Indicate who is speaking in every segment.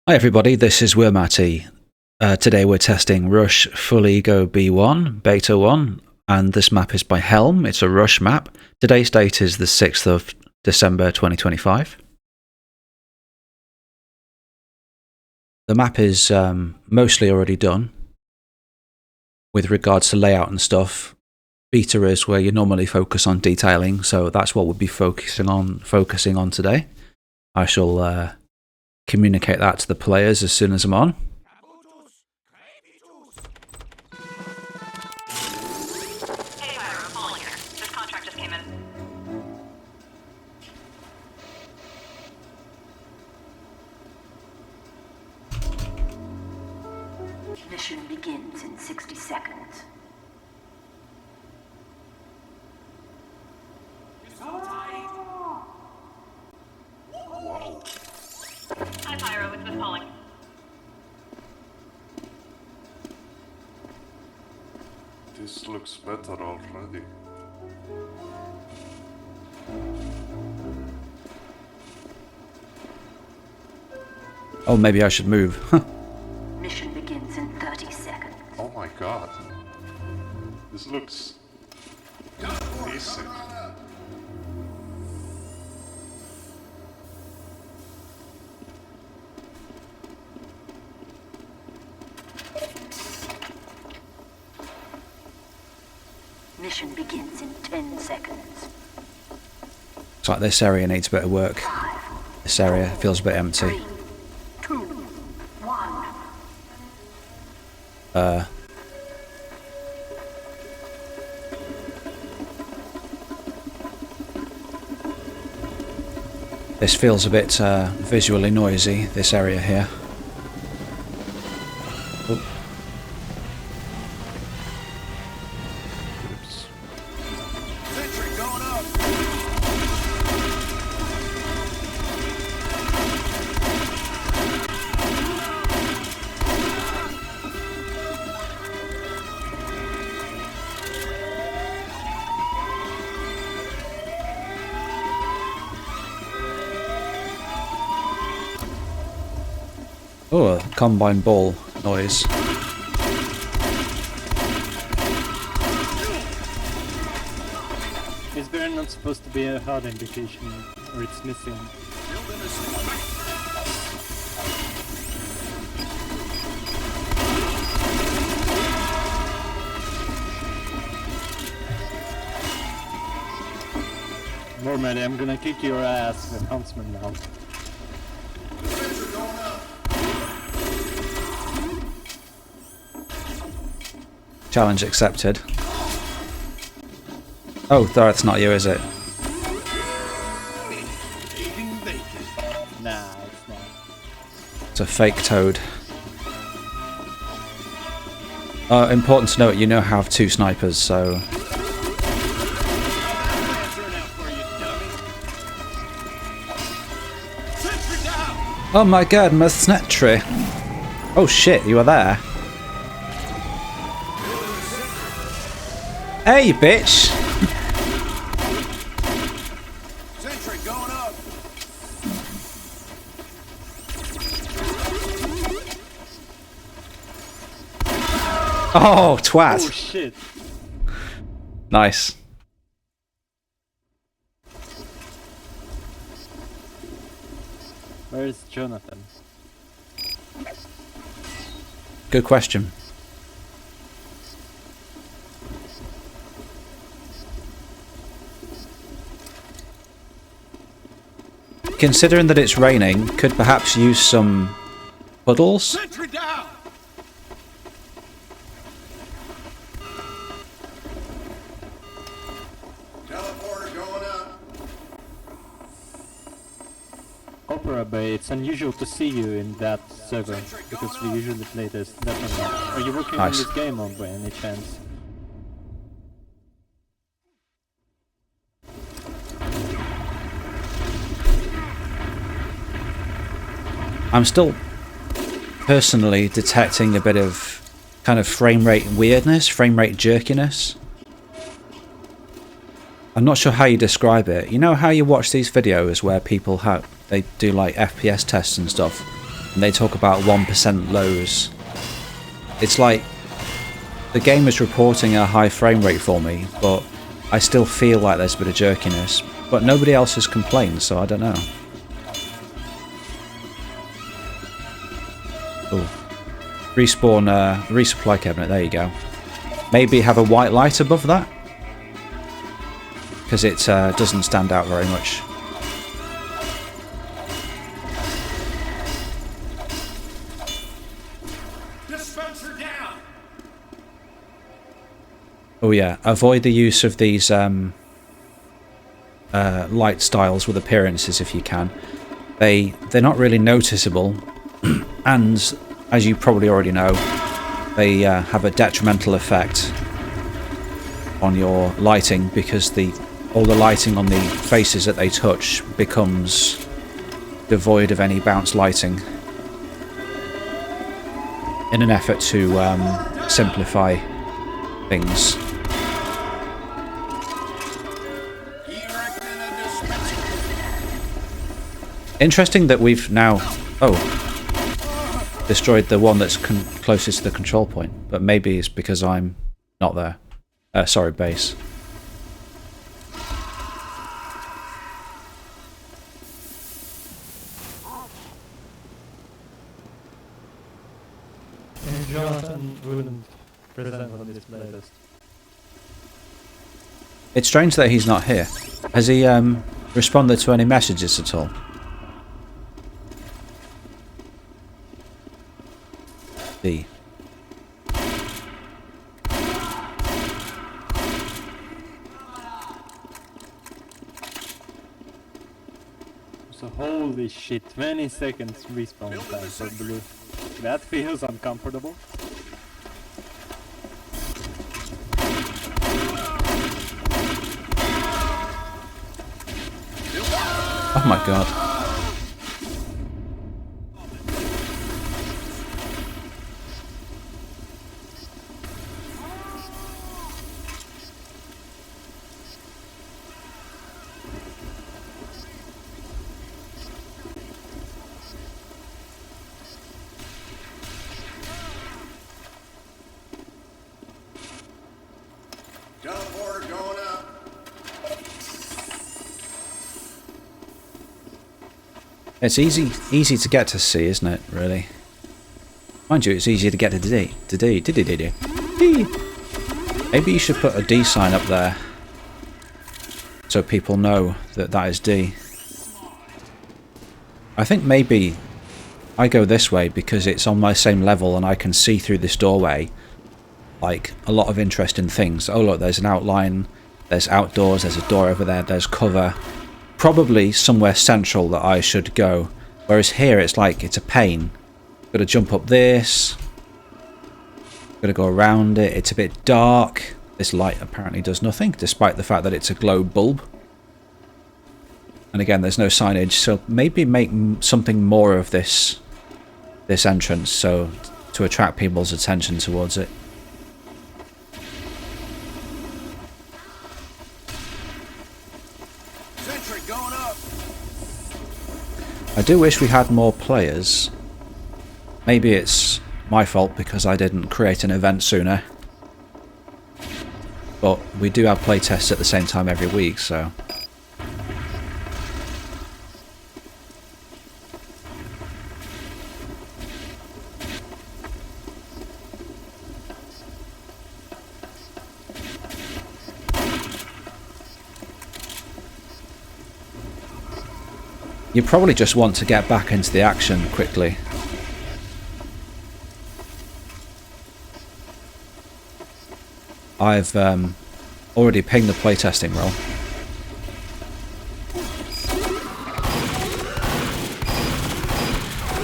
Speaker 1: Hi everybody, this is Wormatty. Today we're testing Rush Fuligo B1, Beta 1, and this map is by Helm. It's a Rush map. Today's date is the 6th of December 2025. The map is mostly already done with regards to layout and stuff. Beta is where you normally focus on detailing, so that's what we'll be focusing on today. I shall communicate that to the players as soon as I'm on.
Speaker 2: Hey, Pyro, Paul here. This contract just came in.
Speaker 3: Mission begins in 60 seconds.
Speaker 2: Hi, Pyro. It's Miss Pauling.
Speaker 4: This looks better already.
Speaker 1: Oh, maybe I should move.
Speaker 3: Mission begins in 30 seconds.
Speaker 4: Oh my god. This looks easy.
Speaker 3: Mission begins in 10 seconds.
Speaker 1: It's like this area needs a bit of work. This area feels a bit empty.
Speaker 3: 3, 2, 1.
Speaker 1: This feels a bit visually noisy, this area here. Oh.
Speaker 4: Oops.
Speaker 1: Oh, a combine ball noise.
Speaker 5: Is there not supposed to be a hard indication, or it's missing? Mormady, I'm gonna kick your ass with Huntsman now.
Speaker 1: Challenge accepted. Oh, that's not you, is it?
Speaker 5: Nah, it's not.
Speaker 1: It's a fake toad. Important to note, you now have 2 snipers, so... Oh my god, my snatry! Oh shit, you were there. Hey, bitch!
Speaker 6: Sentry going up.
Speaker 1: Oh, twat!
Speaker 5: Oh shit!
Speaker 1: Nice.
Speaker 5: Where is Jonathan?
Speaker 1: Good question. Considering that it's raining, could perhaps use some puddles?
Speaker 6: Sentry down. Teleporter going up.
Speaker 5: Opera Bay, it's unusual to see you in that server, because we usually play this definitely. Are you working on
Speaker 1: Nice.
Speaker 5: this game on by any chance?
Speaker 1: I'm still personally detecting a bit of kind of frame rate weirdness, frame rate jerkiness. I'm not sure how you describe it. You know how you watch these videos where people they do like FPS tests and stuff, and they talk about 1% lows. It's like the game is reporting a high frame rate for me, but I still feel like there's a bit of jerkiness. But nobody else has complained, so I don't know. Oh, respawn, resupply cabinet. There you go. Maybe have a white light above that, because it doesn't stand out very much.
Speaker 6: Dispenser down.
Speaker 1: Oh yeah, avoid the use of these light styles with appearances if you can. They're not really noticeable, and as you probably already know, they have a detrimental effect on your lighting, because all the lighting on the faces that they touch becomes devoid of any bounce lighting, in an effort to simplify things.
Speaker 6: Erecting a dispenser.
Speaker 1: Interesting that we've now destroyed the one that's closest to the control point, but maybe it's because I'm not there. Sorry, base.
Speaker 5: Jonathan wouldn't present on this playtest.
Speaker 1: It's strange that he's not here. Has he responded to any messages at all? D.
Speaker 5: So holy shit, 20 seconds respawn time for blue. That feels uncomfortable.
Speaker 1: Oh my god.
Speaker 6: Teleporter going up.
Speaker 1: It's easy to get to C, isn't it, really? Mind you, it's easier to get to D. D. Maybe you should put a D sign up there, so people know that that is D. I think maybe I go this way because it's on my same level and I can see through this doorway like a lot of interesting things. Oh look, there's an outline, there's outdoors, there's a door over there, there's cover. Probably somewhere central that I should go. Whereas here it's like it's a pain. Gotta jump up this. Gotta go around it. It's a bit dark. This light apparently does nothing, despite the fact that it's a globe bulb. And again, there's no signage, so maybe make something more of this entrance, so to attract people's attention towards it.
Speaker 6: Sentry going up.
Speaker 1: I do wish we had more players. Maybe it's my fault because I didn't create an event sooner. But we do have playtests at the same time every week, so... You probably just want to get back into the action quickly. I've already pinged the playtesting role.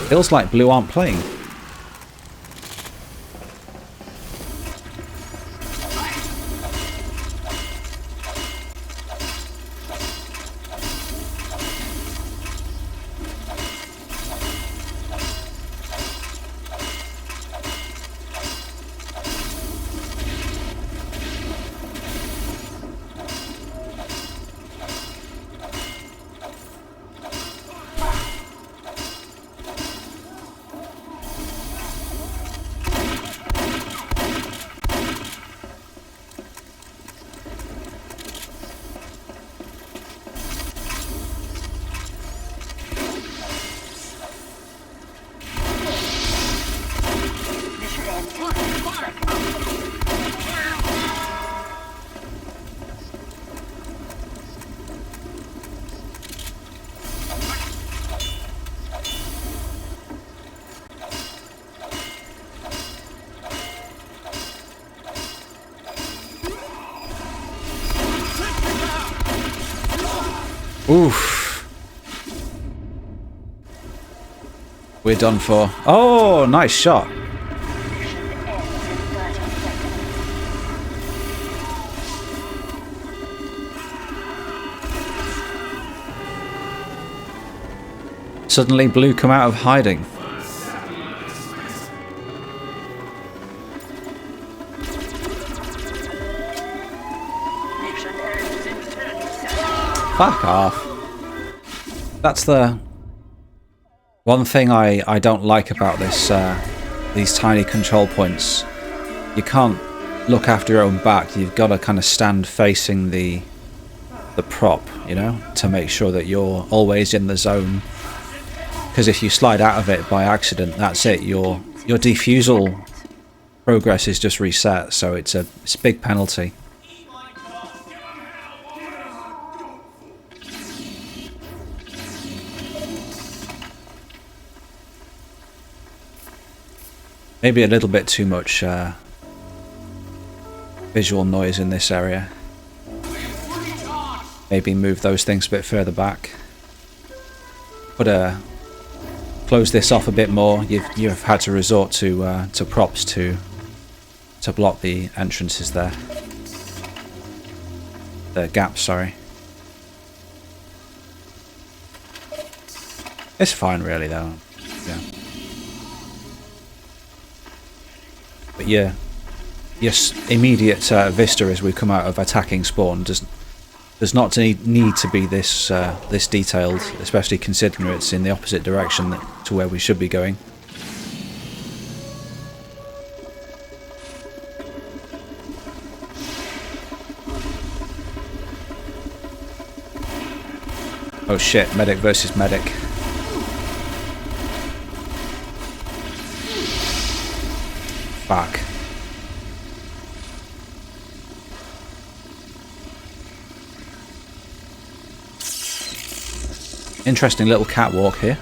Speaker 1: Feels like Blue aren't playing. Oof. We're done for. Oh, nice shot.
Speaker 3: Mission ends in 30 seconds.
Speaker 1: Suddenly Blue come out of hiding.
Speaker 3: Mission ends in 10 seconds.
Speaker 1: Fuck off. That's the one thing I don't like about this these tiny control points. You can't look after your own back. You've got to kind of stand facing the prop, you know, to make sure that you're always in the zone. Because if you slide out of it by accident, that's it. Your defusal progress is just reset. So it's a big penalty. Maybe a little bit too much visual noise in this area. Maybe move those things a bit further back. But close this off a bit more. You've had to resort to props to block the entrances there. The gaps, sorry. It's fine, really, though. Yeah. But yeah, yes, immediate vista as we come out of attacking spawn does not need to be this this detailed, especially considering it's in the opposite direction to where we should be going. Oh shit, medic versus medic. Fuck. Interesting little catwalk here.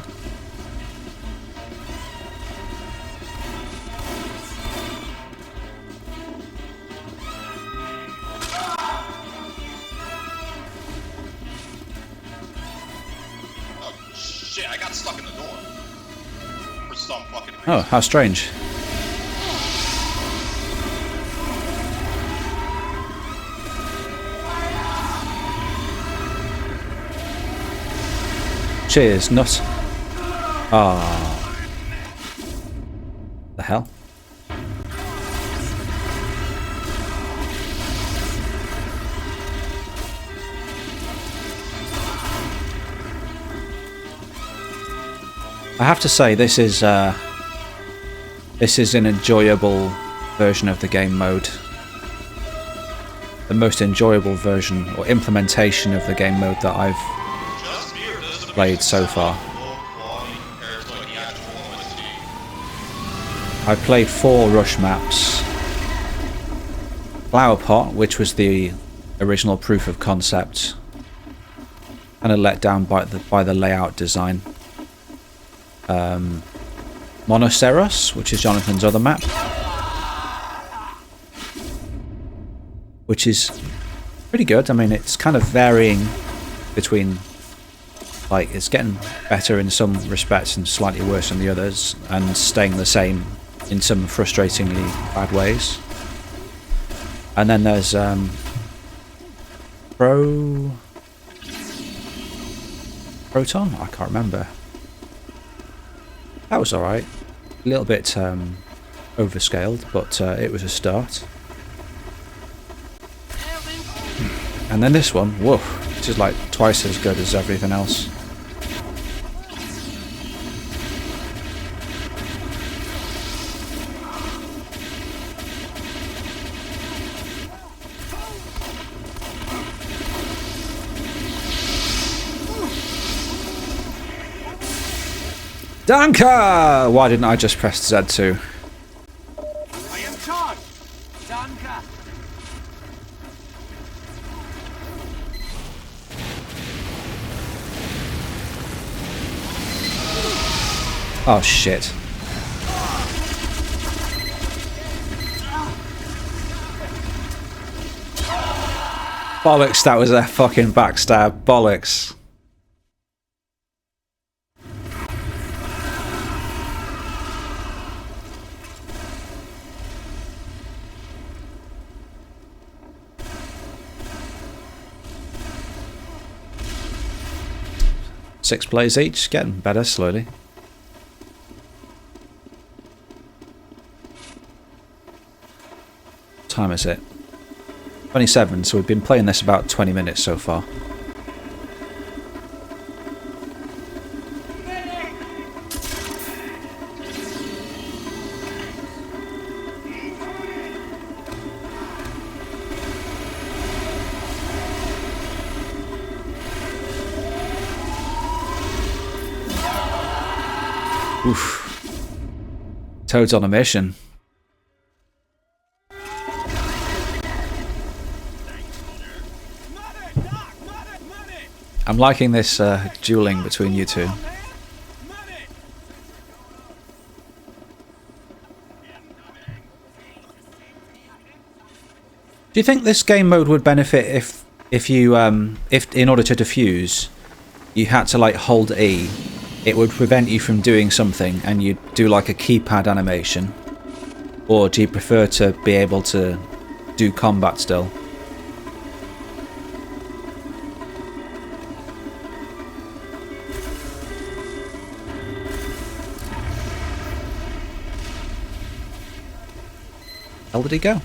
Speaker 6: Oh shit, I got stuck in the door. For some fucking reason.
Speaker 1: Oh, how strange. Cheers, nut. Ah. The hell? I have to say this is an enjoyable version of the game mode. The most enjoyable version or implementation of the game mode that I've played so far. I played 4 rush maps. Flower Pot, which was the original proof of concept, kind of let down by the layout design. Monoceros, which is Jonathan's other map, which is pretty good. I mean, it's kind of varying between, like, it's getting better in some respects and slightly worse in the others, and staying the same in some frustratingly bad ways. And then there's Proton? I can't remember. That was alright. A little bit overscaled, but it was a start. And then this one, whoa, which is like twice as good as everything else. Danka! Why didn't I just press Z2?
Speaker 6: I am charged! Danka!
Speaker 1: Oh shit. Bollocks, that was a fucking backstab. Bollocks. 6 plays each, getting better slowly. What time is it? 27, so we've been playing this about 20 minutes so far. Oof. Toad's on a mission. I'm liking this dueling between you two. Do you think this game mode would benefit if you if in order to defuse you had to like hold E, it would prevent you from doing something and you'd do like a keypad animation? Or do you prefer to be able to do combat still? Where did he go?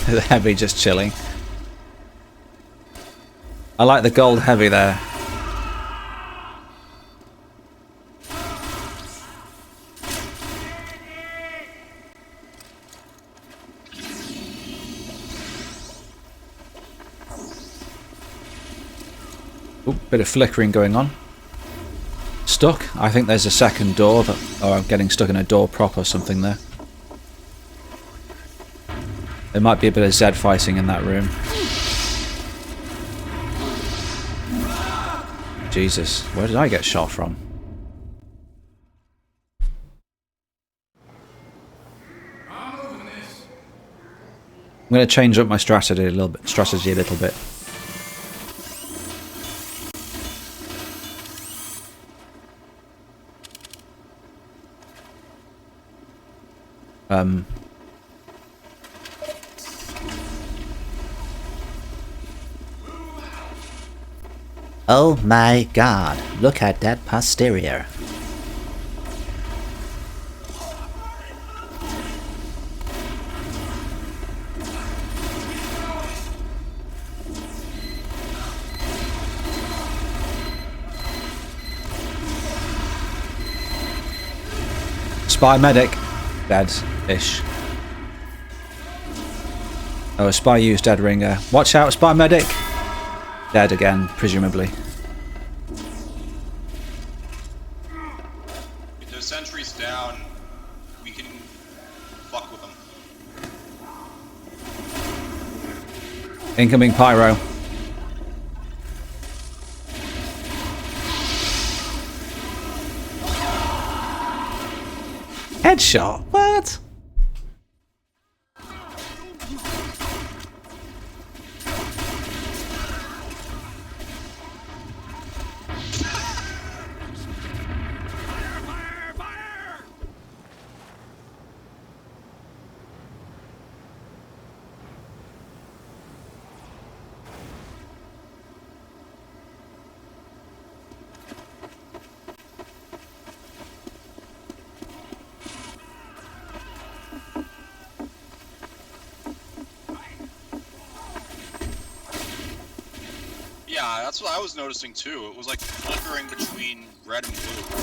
Speaker 1: The heavy just chilling. I like the gold heavy there. Ooh, bit of flickering going on. Stuck. I think there's a second door that, or I'm getting stuck in a door prop or something there. There might be a bit of Zed fighting in that room. Jesus, where did I get shot from? I'm going to change up my strategy a little bit.
Speaker 7: Oh my god, look at that posterior.
Speaker 1: Spy medic. Dead-ish. Oh, a spy used dead ringer. Watch out, spy medic! Dead again, presumably.
Speaker 6: If there's sentries down, we can fuck with them.
Speaker 1: Incoming pyro. Headshot? What?
Speaker 6: Yeah, that's what I was noticing too. It was like flickering between red and blue.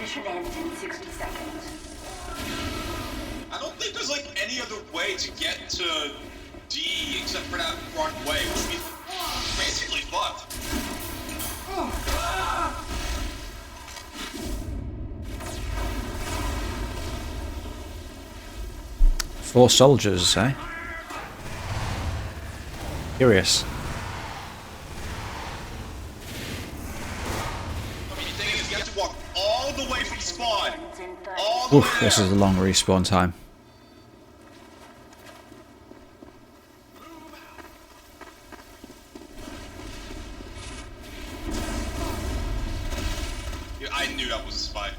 Speaker 3: Mission ends in 60 seconds.
Speaker 6: I don't think there's like any other way to get to D except for that front way, which means we're basically fucked.
Speaker 1: 4 soldiers, eh? Curious.
Speaker 6: I mean, the thing is, you have to walk all the way from spawn.
Speaker 3: Ends in 30
Speaker 6: All the
Speaker 1: Oof,
Speaker 6: way
Speaker 1: this
Speaker 6: there.
Speaker 1: is a long respawn time.
Speaker 6: Yeah, I knew that was a spy.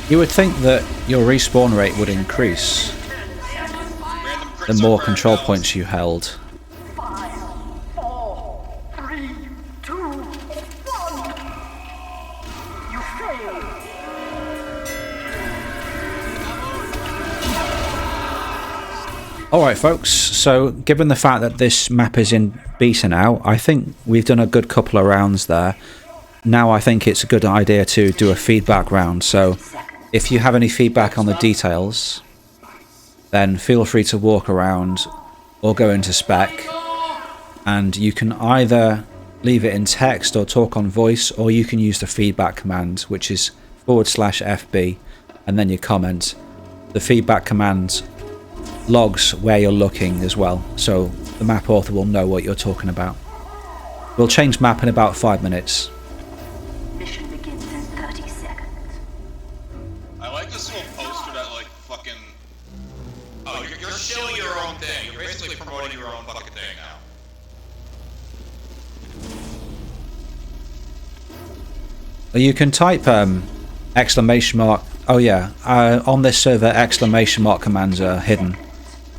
Speaker 1: You would think that your respawn rate would increase
Speaker 6: Random crits
Speaker 1: the
Speaker 6: are
Speaker 1: more
Speaker 6: burned
Speaker 1: control
Speaker 6: out.
Speaker 1: points you held.
Speaker 3: 5, 4, 3, 2, 1. You failed.
Speaker 1: Alright folks, so given the fact that this map is in beta now, I think we've done a good couple of rounds there. Now I think it's a good idea to do a feedback round, so if you have any feedback on the details, then feel free to walk around or go into spec, and you can either leave it in text or talk on voice, or you can use the feedback command, which is /FB, and then your comment. The feedback command logs where you're looking as well, so the map author will know what you're talking about. We'll change map in about 5 minutes.
Speaker 3: Mission begins in 30 seconds.
Speaker 6: I like this little poster that like fucking. Oh, you're shilling your own thing. You're basically promoting your own fucking thing now.
Speaker 1: You can type exclamation mark. Oh yeah, on this server exclamation mark commands are hidden.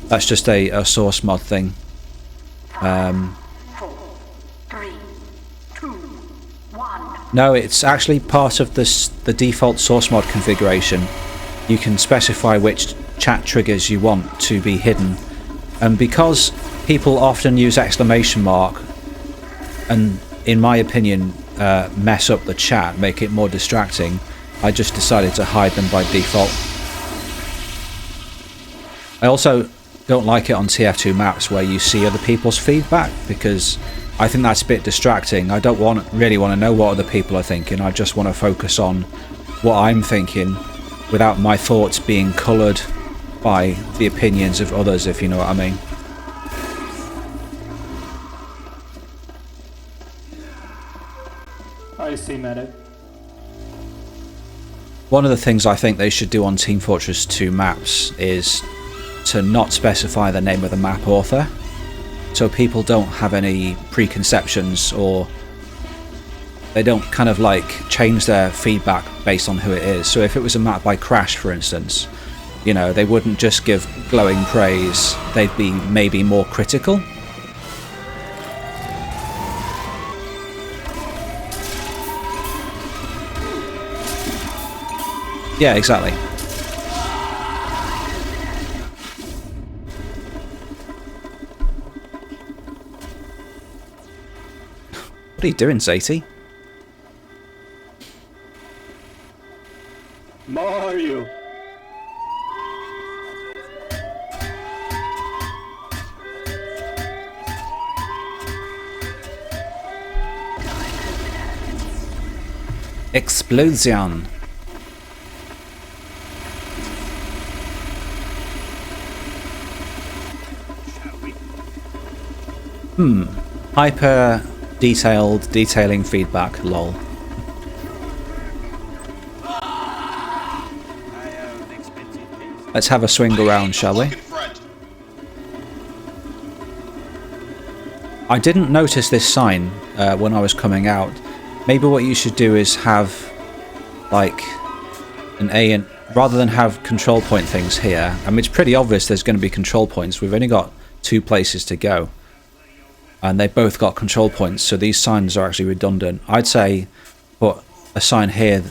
Speaker 1: That's just a source mod thing.
Speaker 3: 4, 3, 2, 1.
Speaker 1: No, it's actually part of the default source mod configuration. You can specify which chat triggers you want to be hidden, and because people often use exclamation mark and in my opinion mess up the chat, make it more distracting, I just decided to hide them by default. I also don't like it on TF2 maps where you see other people's feedback, because I think that's a bit distracting. I don't really want to know what other people are thinking. I just want to focus on what I'm thinking without my thoughts being coloured by the opinions of others, if you know what I mean.
Speaker 5: I see, medic.
Speaker 1: One of the things I think they should do on Team Fortress 2 maps is to not specify the name of the map author, so people don't have any preconceptions, or they don't kind of like change their feedback based on who it is. So if it was a map by Crash, for instance, you know, they wouldn't just give glowing praise, they'd be maybe more critical. Yeah, exactly. What are you doing, Zati?
Speaker 5: Mario!
Speaker 1: Explosion! Hyper detailed detailing feedback, lol. Let's have a swing around, shall we?
Speaker 6: Fucking friend.
Speaker 1: I didn't notice this sign when I was coming out. Maybe what you should do is have like an A, and rather than have control point things here. I mean, it's pretty obvious there's going to be control points. We've only got 2 places to go, and they both got control points, so these signs are actually redundant. I'd say put a sign here,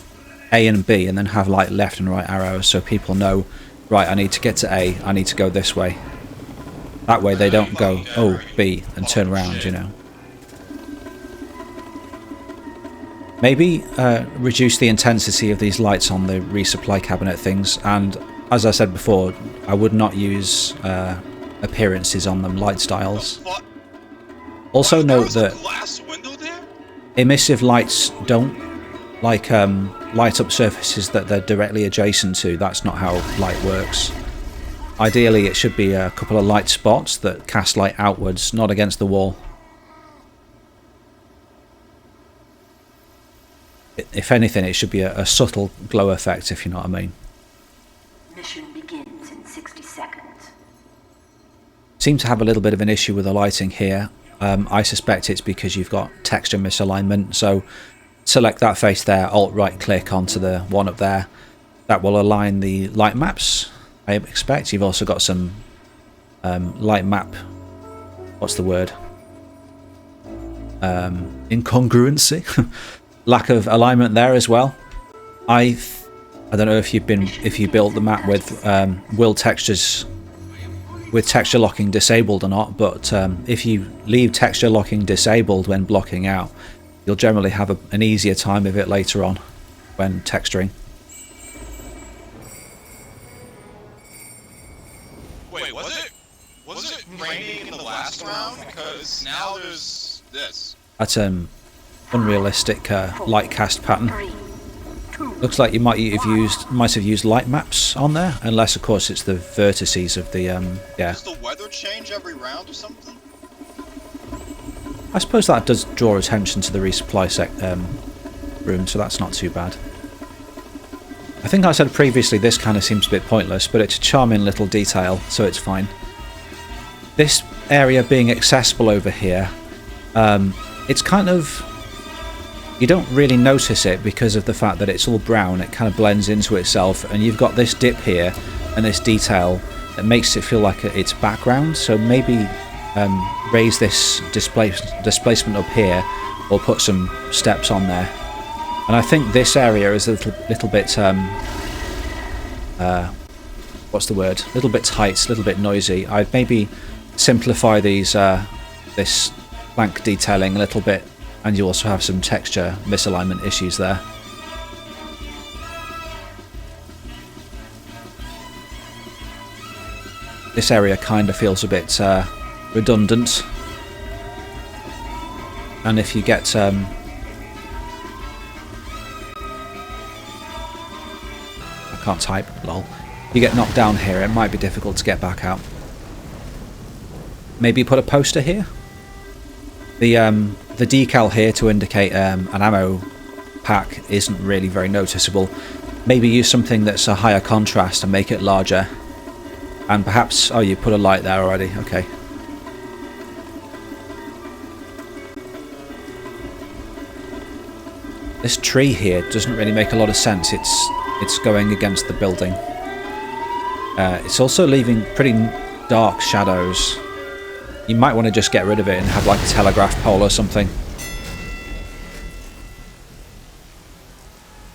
Speaker 1: A and B, and then have like left and right arrows so people know, right, I need to get to A, I need to go this way. That way they don't go, oh, B, and turn around, you know. Maybe reduce the intensity of these lights on the resupply cabinet things, and as I said before, I would not use appearances on them, light styles. Also note that
Speaker 6: glass window there?
Speaker 1: emissive lights don't like light up surfaces that they're directly adjacent to. That's not how light works. Ideally it should be a couple of light spots that cast light outwards, not against the wall. If anything, it should be a subtle glow effect, if you know what I mean.
Speaker 3: Mission begins in 60 seconds.
Speaker 1: Seem to have a little bit of an issue with the lighting here. I suspect it's because you've got texture misalignment, so select that face there, alt right click onto the one up there. That will align the light maps, I expect. You've also got some light map, what's the word? Incongruency? Lack of alignment there as well. I don't know if you built the map with will textures with texture locking disabled or not, but if you leave texture locking disabled when blocking out, you'll generally have an easier time of it later on when texturing.
Speaker 6: Wait, was it raining in the last round? Because now there's this.
Speaker 1: That's unrealistic light cast pattern. Looks like you might have used light maps on there, unless of course it's the vertices of the yeah.
Speaker 6: Does the weather change every round or something?
Speaker 1: I suppose that does draw attention to the resupply room, so that's not too bad. I think I said previously this kind of seems a bit pointless, but it's a charming little detail, so it's fine. This area being accessible over here, it's kind of... You don't really notice it because of the fact that it's all brown. It kind of blends into itself, and you've got this dip here and this detail that makes it feel like it's background. So maybe raise this displacement up here, or put some steps on there. And I think this area is a little bit what's the word? A little bit tight, a little bit noisy. I'd maybe simplify these this plank detailing a little bit. And you also have some texture misalignment issues there. This area kind of feels a bit redundant. And if you get... I can't type, lol. If you get knocked down here, it might be difficult to get back out. Maybe put a poster here? The decal here to indicate an ammo pack isn't really very noticeable. Maybe use something that's a higher contrast and make it larger. And perhaps... Oh, you put a light there already. Okay. This tree here doesn't really make a lot of sense. It's going against the building. It's also leaving pretty dark shadows. You might want to just get rid of it and have like a telegraph pole or something.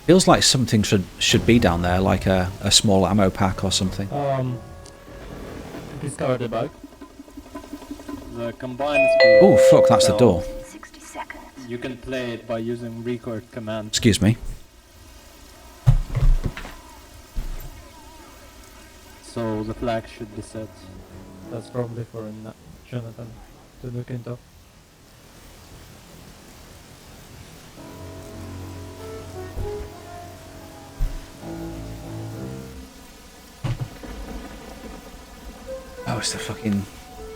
Speaker 1: Feels like something should be down there, like a small ammo pack or something.
Speaker 5: Discovered a bug. The combined speed.
Speaker 1: Oh, fuck, that's the door.
Speaker 3: 60 seconds.
Speaker 5: You can play it by using record command.
Speaker 1: Excuse me.
Speaker 5: So the flag should be set. That's probably for Jonathan to look into.
Speaker 1: Oh, it's the fucking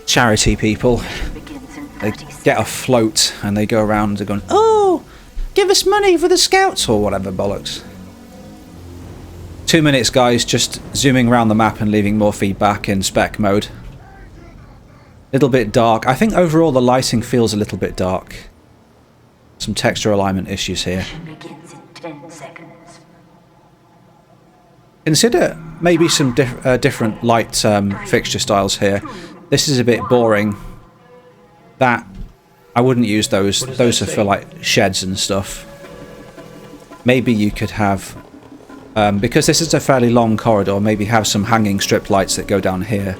Speaker 1: charity people. They get a float and they go around and they're going, oh, give us money for the scouts or whatever bollocks. 2 minutes, guys, just zooming around the map and leaving more feedback in spec mode. Little bit dark. I think overall the lighting feels a little bit dark. Some texture alignment issues here.
Speaker 3: Begins in 10 seconds.
Speaker 1: Consider maybe some different light fixture styles here. This is a bit boring. That I wouldn't use those. Those are for like sheds and stuff. Maybe you could have, because this is a fairly long corridor, maybe have some hanging strip lights that go down here.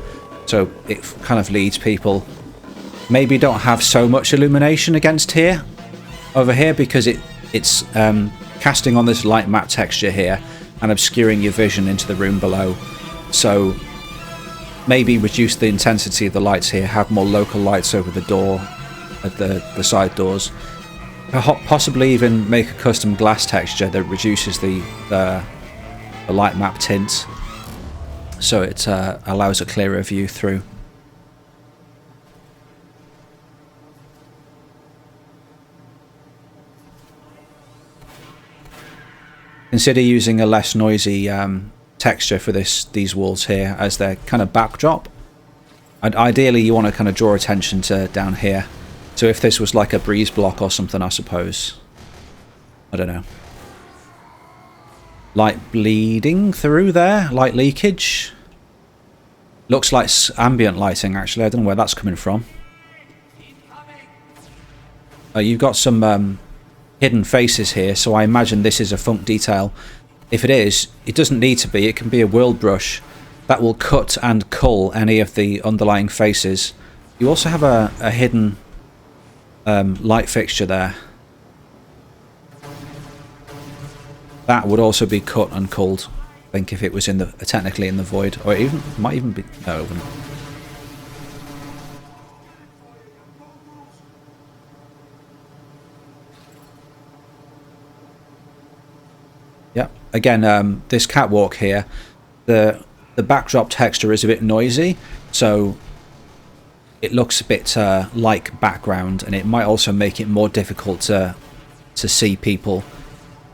Speaker 1: So it kind of leads people. Maybe don't have so much illumination against here, over here, because it's casting on this light map texture here and obscuring your vision into the room below. So maybe reduce the intensity of the lights here, have more local lights over the door, at the side doors. Possibly even make a custom glass texture that reduces the light map tint, so it allows a clearer view through. Consider using a less noisy texture for these walls here as their kind of backdrop. And ideally you want to kind of draw attention to down here. So if this was like a breeze block or something, I suppose. I don't know. Light bleeding through there, light leakage. Looks like ambient lighting actually, I don't know where that's coming from. You've got some hidden faces here, so I imagine this is a funk detail. If it is, it doesn't need to be, it can be a world brush that will cut and cull any of the underlying faces. You also have a hidden light fixture there. That would also be cut and culled, I think, if it was in the technically in the void, or even might even be no. It wouldn't. Yeah. Again, this catwalk here, the backdrop texture is a bit noisy, so it looks a bit like background, and it might also make it more difficult to see people.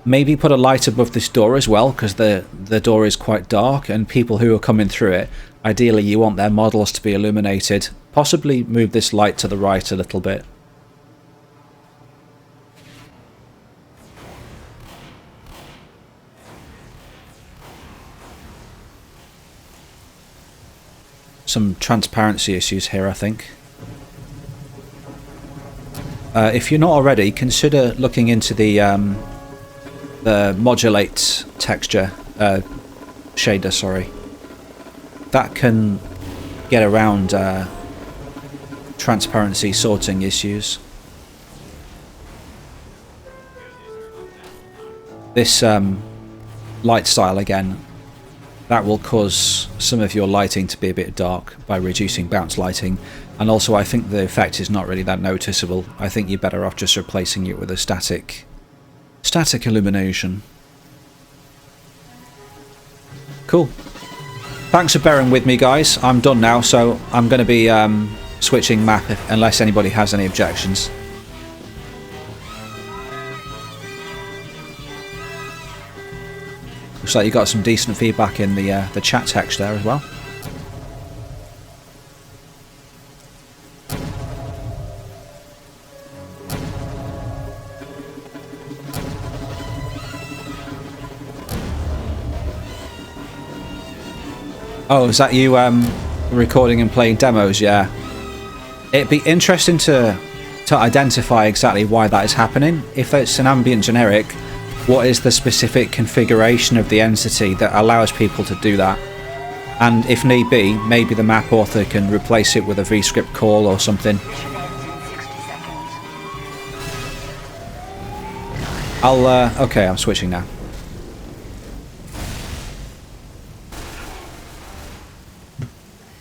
Speaker 1: Maybe put a light above this door as well, because the door is quite dark, and people who are coming through it, ideally you want their models to be illuminated. Possibly move this light to the right a little bit. Some transparency issues here, I think. If you're not already, consider looking into the modulate texture shader. Sorry, that can get around transparency sorting issues. This light style again. That will cause some of your lighting to be a bit dark by reducing bounce lighting, and also I think the effect is not really that noticeable. I think you're better off just replacing it with a static illumination. Cool. Thanks for bearing with me, guys. I'm done now, so I'm going to be switching map unless anybody has any objections. Looks like you got some decent feedback in the chat text there as well. Oh, is that you recording and playing demos? Yeah. It'd be interesting to identify exactly why that is happening. If it's an ambient generic, what is the specific configuration of the entity that allows people to do that? And if need be, maybe the map author can replace it with a VScript call or something.
Speaker 3: Mission ends in 60 seconds.
Speaker 1: Okay, I'm switching now.